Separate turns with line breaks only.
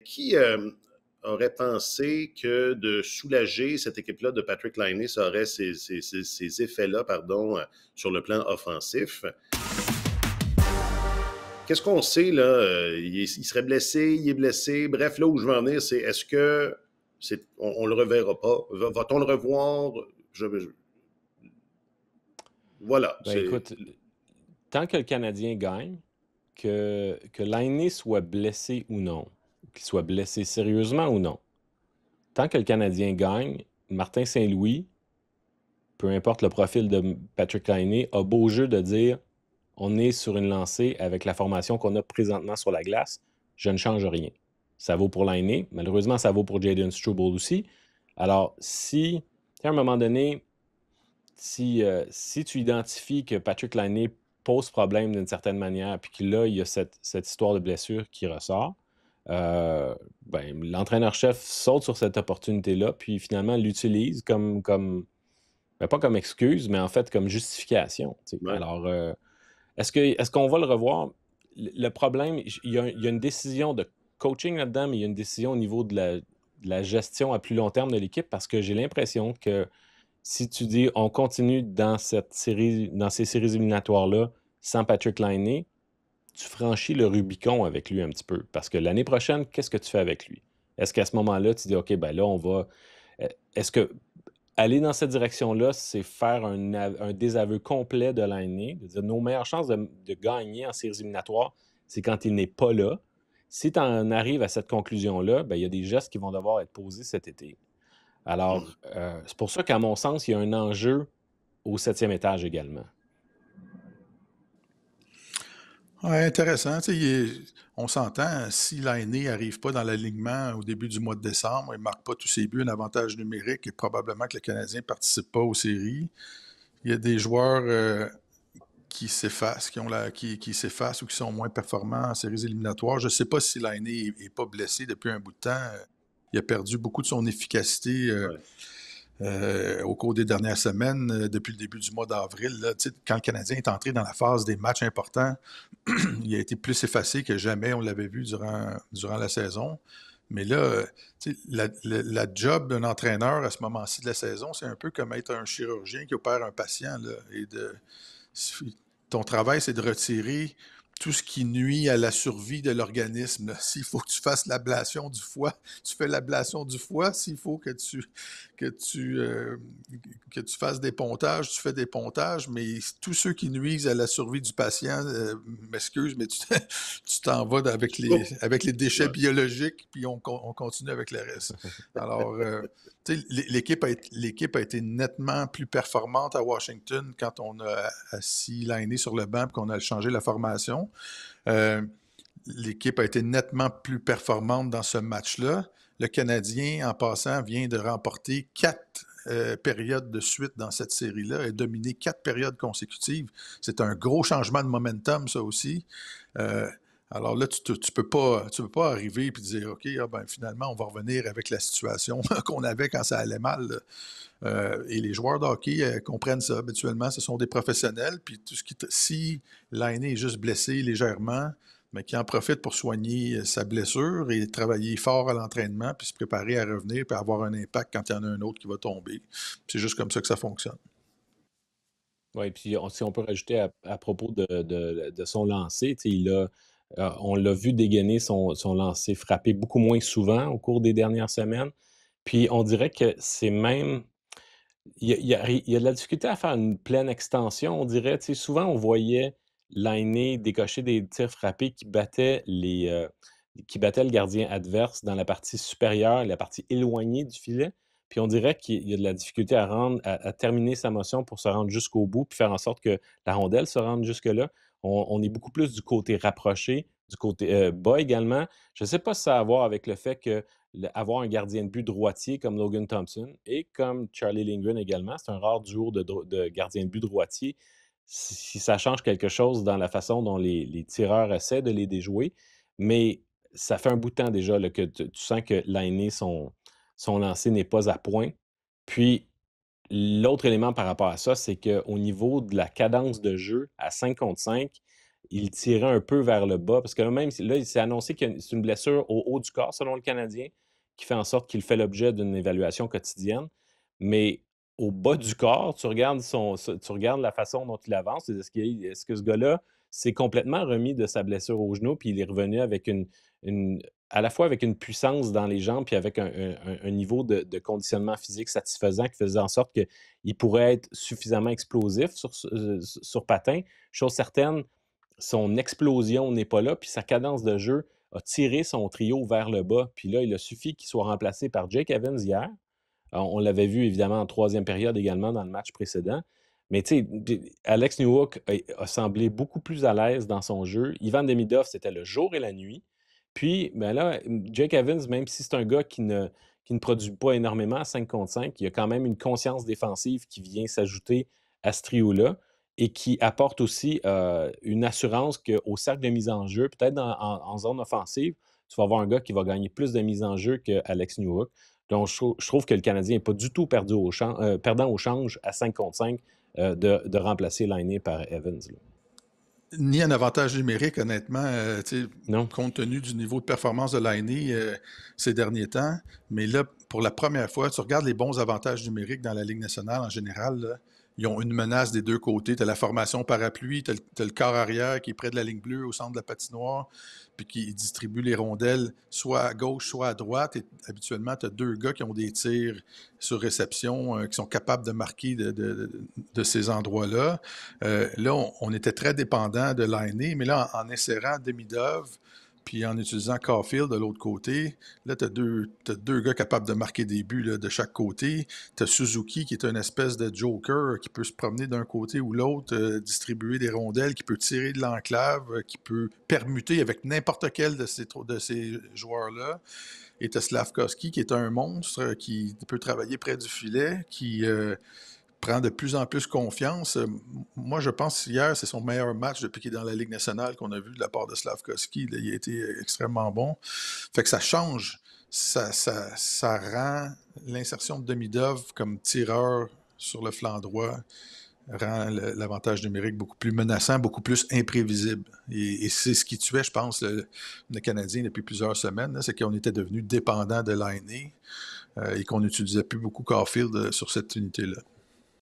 qui aurait pensé que de soulager cette équipe-là de Patrick Laine, ça aurait ces effets-là, sur le plan offensif? Qu'est-ce qu'on sait, là? Il serait blessé, il est blessé. Bref, là où je veux en venir, c'est est-ce que on le reverra pas? Va-t-on le revoir? Voilà.
Ben écoute, tant que le Canadien gagne, que Laine soit blessé ou non, qu'il soit blessé sérieusement ou non, tant que le Canadien gagne, Martin Saint-Louis, peu importe le profil de Patrick Laine, a beau jeu de dire on est sur une lancée avec la formation qu'on a présentement sur la glace, je ne change rien. Ça vaut pour Laine, malheureusement, ça vaut pour Jayden Struble aussi. Alors, si à un moment donné, si tu identifies que Patrick Laine pose problème d'une certaine manière, puis que là, il y a cette histoire de blessure qui ressort, l'entraîneur-chef saute sur cette opportunité-là, puis finalement l'utilise comme pas comme excuse, mais en fait comme justification.
Ouais.
Alors, est-ce qu'on va le revoir? Le problème, il y a une décision de coaching là-dedans, mais il y a une décision au niveau de la gestion à plus long terme de l'équipe, parce que j'ai l'impression que si tu dis on continue dans ces séries éliminatoires-là sans Patrick Laine, tu franchis le Rubicon avec lui un petit peu. Parce que l'année prochaine, qu'est-ce que tu fais avec lui? Est-ce qu'à ce moment-là, tu dis OK, ben là, on va. Est-ce que aller dans cette direction-là, c'est faire un désaveu complet de Laine, de dire nos meilleures chances de gagner en séries éliminatoires, c'est quand il n'est pas là. Si tu en arrives à cette conclusion-là, ben, il y a des gestes qui vont devoir être posés cet été. Alors, c'est pour ça qu'à mon sens, il y a un enjeu au 7e étage également.
Oui, intéressant. On s'entend, si Laine n'arrive pas dans l'alignement au début du mois de décembre, il ne marque pas tous ses buts, un avantage numérique, et probablement que le Canadien ne participe pas aux séries. Il y a des joueurs qui s'effacent, qui s'effacent ou qui sont moins performants en séries éliminatoires. Je ne sais pas si Laine n'est pas blessé depuis un bout de temps. Il a perdu beaucoup de son efficacité au cours des dernières semaines, depuis le début du mois d'avril. Là, quand le Canadien est entré dans la phase des matchs importants, il a été plus effacé que jamais, on l'avait vu durant la saison. Mais là, la job d'un entraîneur à ce moment-ci de la saison, c'est un peu comme être un chirurgien qui opère un patient. Là, ton travail, c'est de retirer tout ce qui nuit à la survie de l'organisme. S'il faut que tu fasses l'ablation du foie, tu fais l'ablation du foie. S'il faut que tu fasses des pontages, tu fais des pontages. Mais tous ceux qui nuisent à la survie du patient, m'excuse, mais tu t'en vas avec les déchets biologiques, puis on continue avec le reste. Alors, l'équipe a été nettement plus performante à Washington quand on a assis Laine sur le banc et qu'on a changé la formation. L'équipe a été nettement plus performante dans ce match-là. Le Canadien, en passant, vient de remporter 4 périodes de suite dans cette série-là et dominer 4 périodes consécutives. C'est un gros changement de momentum, ça aussi. Alors là, tu peux pas arriver et dire, OK, finalement, on va revenir avec la situation qu'on avait quand ça allait mal. Et les joueurs de hockey comprennent ça. Habituellement, ce sont des professionnels. Puis si Laine est juste blessé légèrement, mais qui en profite pour soigner sa blessure et travailler fort à l'entraînement, puis se préparer à revenir, puis avoir un impact quand il y en a un autre qui va tomber. C'est juste comme ça que ça fonctionne.
Oui, puis si on peut rajouter à propos de son lancer, on l'a vu dégainer son lancer frappé beaucoup moins souvent au cours des dernières semaines. Puis on dirait que c'est même. Il y a de la difficulté à faire une pleine extension, on dirait. Souvent, on voyait Laine décocher des tirs frappés qui battaient le gardien adverse dans la partie supérieure, la partie éloignée du filet. Puis on dirait qu'il y a de la difficulté à terminer sa motion pour se rendre jusqu'au bout, puis faire en sorte que la rondelle se rende jusque-là. On est beaucoup plus du côté rapproché, du côté bas également. Je ne sais pas si ça a à voir avec le fait que avoir un gardien de but droitier comme Logan Thompson et comme Charlie Lindgren également, c'est un rare duo de gardiens de but droitier. Si ça change quelque chose dans la façon dont les tireurs essaient de les déjouer, mais ça fait un bout de temps déjà là, que tu sens que Laine, son lancer n'est pas à point. Puis, l'autre élément par rapport à ça, c'est qu'au niveau de la cadence de jeu à 5 contre 5, il tirait un peu vers le bas, parce que même là, il s'est annoncé que c'est une blessure au haut du corps, selon le Canadien, qui fait en sorte qu'il fait l'objet d'une évaluation quotidienne. Mais au bas du corps, tu regardes la façon dont il avance. Est-ce que ce gars-là s'est complètement remis de sa blessure au genou, puis il est revenu avec une à la fois avec une puissance dans les jambes, puis avec un niveau de conditionnement physique satisfaisant qui faisait en sorte qu'il pourrait être suffisamment explosif sur patin. Chose certaine, son explosion n'est pas là, puis sa cadence de jeu a tiré son trio vers le bas. Puis là, il a suffi qu'il soit remplacé par Jake Evans hier. On l'avait vu évidemment en troisième période également dans le match précédent. Mais tu sais, Alex Newhook a semblé beaucoup plus à l'aise dans son jeu. Ivan Demidov, c'était le jour et la nuit. Puis ben là, Jake Evans, même si c'est un gars qui ne produit pas énormément à 5 contre 5, il a quand même une conscience défensive qui vient s'ajouter à ce trio-là et qui apporte aussi une assurance qu'au cercle de mise en jeu, peut-être en zone offensive, tu vas avoir un gars qui va gagner plus de mise en jeu qu'Alex Newhook. Donc, je trouve que le Canadien n'est pas du tout perdant au change à 5 contre 5 de remplacer Laine par Evans. Là.
Ni un avantage numérique, honnêtement,
Non?
compte tenu du niveau de performance de Laine ces derniers temps. Mais là, pour la première fois, tu regardes les bons avantages numériques dans la Ligue nationale en général, là, ils ont une menace des deux côtés. Tu as la formation parapluie, tu as le corps arrière qui est près de la ligne bleue au centre de la patinoire, puis qui distribue les rondelles soit à gauche, soit à droite. Et habituellement, tu as deux gars qui ont des tirs sur réception, qui sont capables de marquer de ces endroits-là. Là, on était très dépendant de Laine, mais là, en insérant Demidov, puis en utilisant Caulfield de l'autre côté, là, tu as deux gars capables de marquer des buts là, de chaque côté. Tu as Suzuki qui est une espèce de joker qui peut se promener d'un côté ou l'autre, distribuer des rondelles, qui peut tirer de l'enclave, qui peut permuter avec n'importe quel de ces joueurs-là. Et tu as Slavkovski qui est un monstre, qui peut travailler près du filet, qui prend de plus en plus confiance. Moi, je pense hier, c'est son meilleur match depuis qu'il est dans la Ligue nationale qu'on a vu de la part de Slavkovski. Il a été extrêmement bon. Fait que ça change. Ça rend l'insertion de Demidov comme tireur sur le flanc droit rend l'avantage numérique beaucoup plus menaçant, beaucoup plus imprévisible. Et c'est ce qui tuait, je pense, le Canadien depuis plusieurs semaines, c'est qu'on était devenu dépendant de Laine et qu'on n'utilisait plus beaucoup Caulfield sur cette unité-là.